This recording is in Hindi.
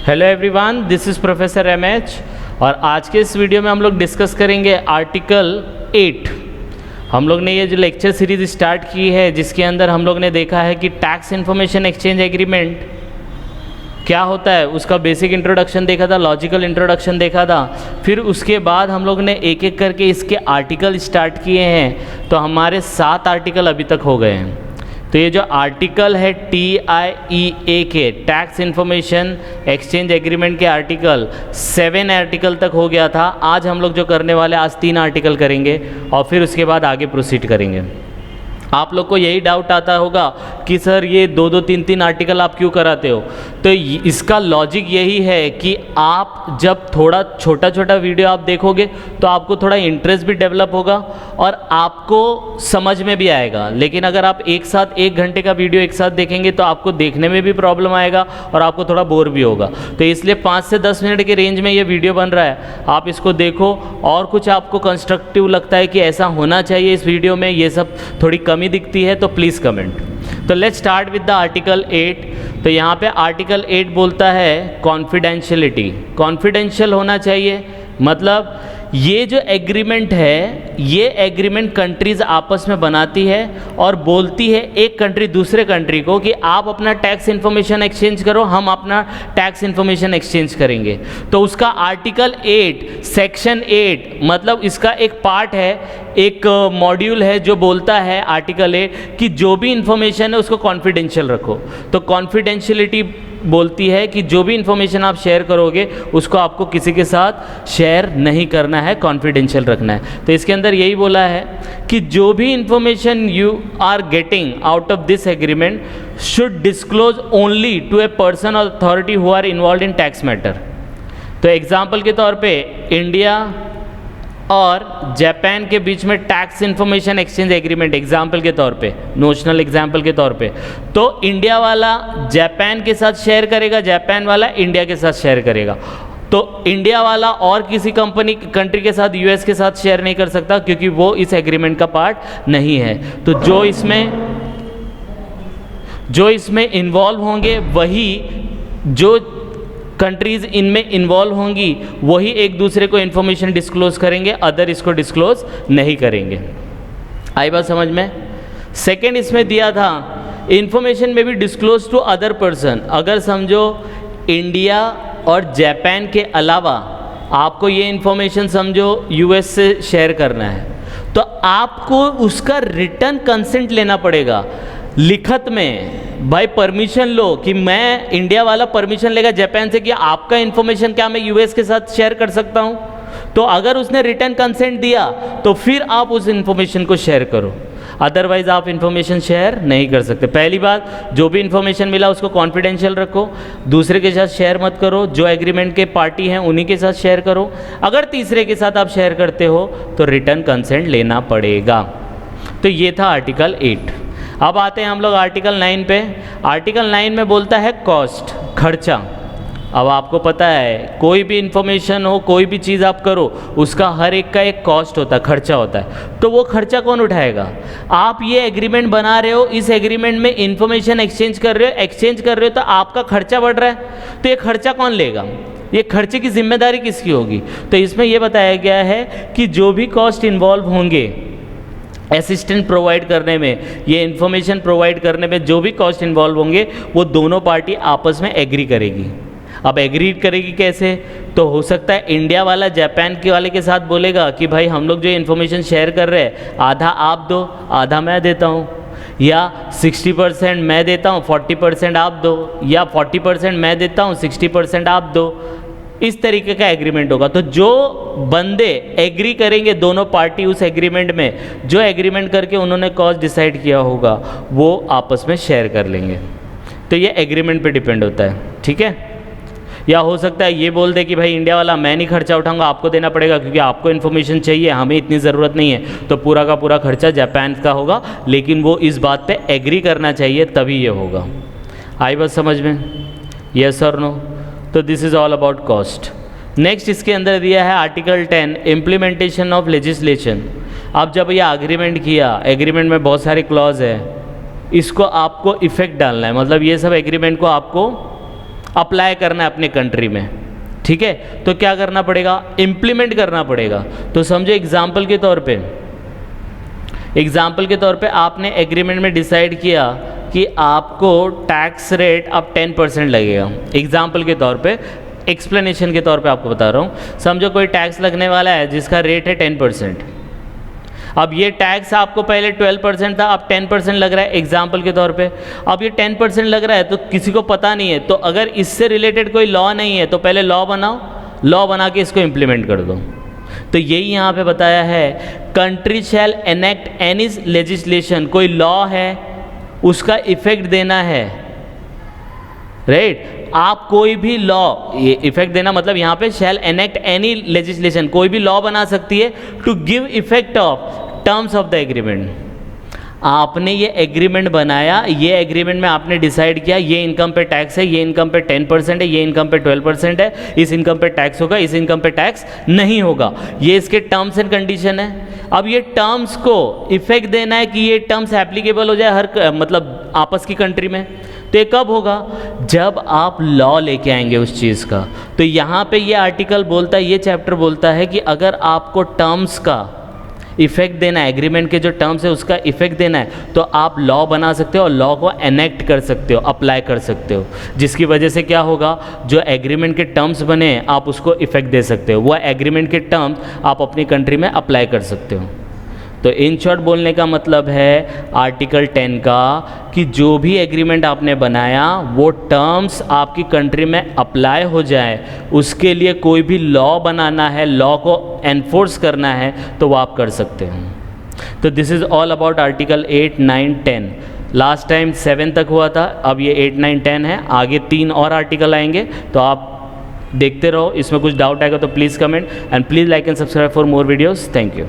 Hello everyone, this is professor MH और आज के इस वीडियो में हम लोग डिस्कस करेंगे आर्टिकल 8। हम लोग ने ये जो लेक्चर सीरीज स्टार्ट की है जिसके अंदर हम लोग ने देखा है कि टैक्स इन्फॉर्मेशन एक्सचेंज एग्रीमेंट क्या होता है, उसका बेसिक इंट्रोडक्शन देखा था, लॉजिकल इंट्रोडक्शन देखा था। फिर उसके बाद हम लोग ने एक एक करके इसके आर्टिकल स्टार्ट किए हैं, तो हमारे 7 आर्टिकल अभी तक हो गए हैं। तो ये जो आर्टिकल है TIEA के टैक्स इन्फॉर्मेशन एक्सचेंज एग्रीमेंट के आर्टिकल 7 आर्टिकल तक हो गया था। आज हम लोग जो करने वाले आज 3 आर्टिकल करेंगे और फिर उसके बाद आगे प्रोसीड करेंगे। आप लोग को यही डाउट आता होगा कि सर ये 2-2 3-3 आर्टिकल आप क्यों कराते हो। तो इसका लॉजिक यही है कि आप जब थोड़ा छोटा छोटा वीडियो आप देखोगे तो आपको थोड़ा इंटरेस्ट भी डेवलप होगा और आपको समझ में भी आएगा। लेकिन अगर आप एक साथ 1 घंटे का वीडियो एक साथ देखेंगे तो आपको देखने में भी प्रॉब्लम आएगा और आपको थोड़ा बोर भी होगा। तो इसलिए 5 से 10 मिनट के रेंज में ये वीडियो बन रहा है, आप इसको देखो और कुछ आपको कंस्ट्रक्टिव लगता है कि ऐसा होना चाहिए इस वीडियो में, ये सब थोड़ी कमी दिखती है तो प्लीज़ कमेंट। तो let's start with the article 8। तो यहाँ पे आर्टिकल 8 बोलता है कॉन्फिडेंशियलिटी, कॉन्फिडेंशियल होना चाहिए। मतलब ये जो एग्रीमेंट है, ये एग्रीमेंट कंट्रीज़ आपस में बनाती है और बोलती है एक कंट्री दूसरे कंट्री को कि आप अपना टैक्स इन्फॉर्मेशन एक्सचेंज करो, हम अपना टैक्स इन्फॉर्मेशन एक्सचेंज करेंगे। तो उसका आर्टिकल 8 सेक्शन 8 मतलब इसका एक पार्ट है, एक मॉड्यूल है जो बोलता है आर्टिकल 8 कि जो भी इन्फॉर्मेशन है उसको कॉन्फिडेंशियल रखो। तो कॉन्फिडेंशियलिटी बोलती है कि जो भी इन्फॉर्मेशन आप शेयर करोगे उसको आपको किसी के साथ शेयर नहीं करना है, कॉन्फिडेंशियल रखना है। तो इसके अंदर यही बोला है कि जो भी information you are getting out of this agreement should disclose only to a person और authority who are involve in tax matter. तो एग्जाम्पल के तौर पे इंडिया और जापान के बीच में tax information exchange agreement, example के तौर पे, नोशनल एग्जाम्पल के तौर पे, तो इंडिया वाला जापान के साथ शेयर करेगा, जापान वाला इंडिया के साथ शेयर करेगा। तो इंडिया वाला और किसी कंट्री के साथ, यूएस के साथ शेयर नहीं कर सकता क्योंकि वो इस एग्रीमेंट का पार्ट नहीं है। तो जो इसमें इन्वॉल्व होंगे, वही जो कंट्रीज़ इनमें इन्वॉल्व होंगी वही एक दूसरे को इन्फॉर्मेशन डिस्क्लोज करेंगे, अदर इसको डिस्क्लोज नहीं करेंगे। आई बात समझ में। सेकेंड इसमें दिया था इन्फॉर्मेशन में भी डिस्क्लोज टू अदर पर्सन। अगर समझो इंडिया और जापान के अलावा आपको ये इन्फॉर्मेशन समझो यूएस से शेयर करना है, तो आपको उसका रिटर्न कंसेंट लेना पड़ेगा लिखत में। भाई परमिशन लो कि मैं, इंडिया वाला परमिशन लेगा जापान से कि आपका इन्फॉर्मेशन क्या मैं यूएस के साथ शेयर कर सकता हूँ। तो अगर उसने रिटर्न कंसेंट दिया तो फिर आप उस इन्फॉर्मेशन को शेयर करो, अदरवाइज आप इन्फॉर्मेशन शेयर नहीं कर सकते। पहली बात, जो भी इन्फॉर्मेशन मिला उसको कॉन्फिडेंशियल रखो, दूसरे के साथ शेयर मत करो, जो एग्रीमेंट के पार्टी हैं उन्हीं के साथ शेयर करो। अगर तीसरे के साथ आप शेयर करते हो तो रिटर्न कंसेंट लेना पड़ेगा। तो ये था आर्टिकल 8। अब आते हैं हम लोग आर्टिकल 9 पे। आर्टिकल 9 में बोलता है कॉस्ट, खर्चा। अब आपको पता है कोई भी इंफॉर्मेशन हो, कोई भी चीज़ आप करो, उसका हर एक का एक कॉस्ट होता है, खर्चा होता है। तो वो खर्चा कौन उठाएगा? आप ये एग्रीमेंट बना रहे हो, इस एग्रीमेंट में इंफॉर्मेशन एक्सचेंज कर रहे हो तो आपका खर्चा बढ़ रहा है, तो ये खर्चा कौन लेगा? ये खर्चे की जिम्मेदारी किसकी होगी? तो इसमें यह बताया गया है कि जो भी कॉस्ट इन्वॉल्व होंगे असिस्टेंट प्रोवाइड करने में, ये इन्फॉर्मेशन प्रोवाइड करने में जो भी कॉस्ट इन्वॉल्व होंगे वो दोनों पार्टी आपस में एग्री करेगी। अब एग्री करेगी कैसे? तो हो सकता है इंडिया वाला जापान के वाले के साथ बोलेगा कि भाई हम लोग जो इन्फॉर्मेशन शेयर कर रहे हैं आधा आप दो, आधा मैं देता हूँ, या 60% मैं देता हूँ, 40% आप दो, या 40% मैं देता हूँ, 60% आप दो। इस तरीके का एग्रीमेंट होगा। तो जो बंदे एग्री करेंगे, दोनों पार्टी उस एग्रीमेंट में जो एग्रीमेंट करके उन्होंने कॉस्ट डिसाइड किया होगा वो आपस में शेयर कर लेंगे। तो ये एग्रीमेंट पे डिपेंड होता है, ठीक है। या हो सकता है ये बोल दे कि भाई इंडिया वाला मैं नहीं खर्चा उठाऊंगा, आपको देना पड़ेगा क्योंकि आपको इन्फॉर्मेशन चाहिए, हमें इतनी ज़रूरत नहीं है, तो पूरा का पूरा खर्चा जापान का होगा। लेकिन वो इस बात पे एग्री करना चाहिए तभी ये होगा। आई बात समझ में? यस और नो? तो this is all about cost. Next इसके अंदर दिया है आर्टिकल 10 इम्प्लीमेंटेशन ऑफ लेजिस्लेशन। अब जब ये एग्रीमेंट किया, एग्रीमेंट में बहुत सारे क्लॉज है, इसको आपको इफेक्ट डालना है। मतलब ये सब एग्रीमेंट को आपको अप्लाई करना है अपने कंट्री में, ठीक है। तो क्या करना पड़ेगा, इम्प्लीमेंट करना पड़ेगा। तो समझो एग्जाम्पल के तौर पे आपने एग्रीमेंट में डिसाइड किया कि आपको टैक्स रेट अब 10% लगेगा। एग्जाम्पल के तौर पे, एक्सप्लेनेशन के तौर पे आपको बता रहा हूँ। समझो कोई टैक्स लगने वाला है जिसका रेट है 10%। अब ये टैक्स आपको पहले 12% था, अब 10% लग रहा है एग्जाम्पल के तौर पे। अब ये 10% लग रहा है तो किसी को पता नहीं है, तो अगर इससे रिलेटेड कोई लॉ नहीं है तो पहले लॉ बनाओ, लॉ बना के इसको इम्प्लीमेंट कर दो। तो यही यहाँ पे बताया है, कंट्री शैल एनेक्ट एनी लेजिस्लेशन, कोई लॉ है उसका इफेक्ट देना है, राइट। आप कोई भी लॉ, ये इफेक्ट देना मतलब यहाँ पे शैल एनेक्ट एनी लेजिस्लेशन, कोई भी लॉ बना सकती है to give effect of terms of the agreement. आपने ये एग्रीमेंट बनाया, ये एग्रीमेंट में आपने डिसाइड किया ये इनकम पे टैक्स है, ये इनकम पे 10% है, ये इनकम पे 12% है, इस इनकम पे टैक्स होगा, इस इनकम पे टैक्स नहीं होगा, ये इसके टर्म्स एंड कंडीशन है। अब ये टर्म्स को इफेक्ट देना है कि ये टर्म्स एप्लीकेबल हो जाए हर मतलब आपस की कंट्री में। तो ये कब होगा, जब आप लॉ लेके आएंगे उस चीज़ का। तो यहाँ पे ये आर्टिकल बोलता है, ये चैप्टर बोलता है कि अगर आपको टर्म्स का इफेक्ट देना है, एग्रीमेंट के जो टर्म्स है उसका इफेक्ट देना है, तो आप लॉ बना सकते हो और लॉ को एनेक्ट कर सकते हो, अप्लाई कर सकते हो, जिसकी वजह से क्या होगा, जो एग्रीमेंट के टर्म्स बने आप उसको इफेक्ट दे सकते हो, वह एग्रीमेंट के टर्म्स आप अपनी कंट्री में अप्लाई कर सकते हो। तो इन शॉर्ट बोलने का मतलब है आर्टिकल 10 का कि जो भी एग्रीमेंट आपने बनाया वो टर्म्स आपकी कंट्री में अप्लाई हो जाए, उसके लिए कोई भी लॉ बनाना है, लॉ को एनफोर्स करना है, तो वो आप कर सकते हैं। तो this is all about article 8, 9, 10। Last time 7 तक हुआ था, अब ये 8, 9, 10 है, आगे 3 और आर्टिकल आएंगे, तो आप देखते रहो। इसमें कुछ डाउट आएगा तो please comment and please like and subscribe for more videos. Thank you.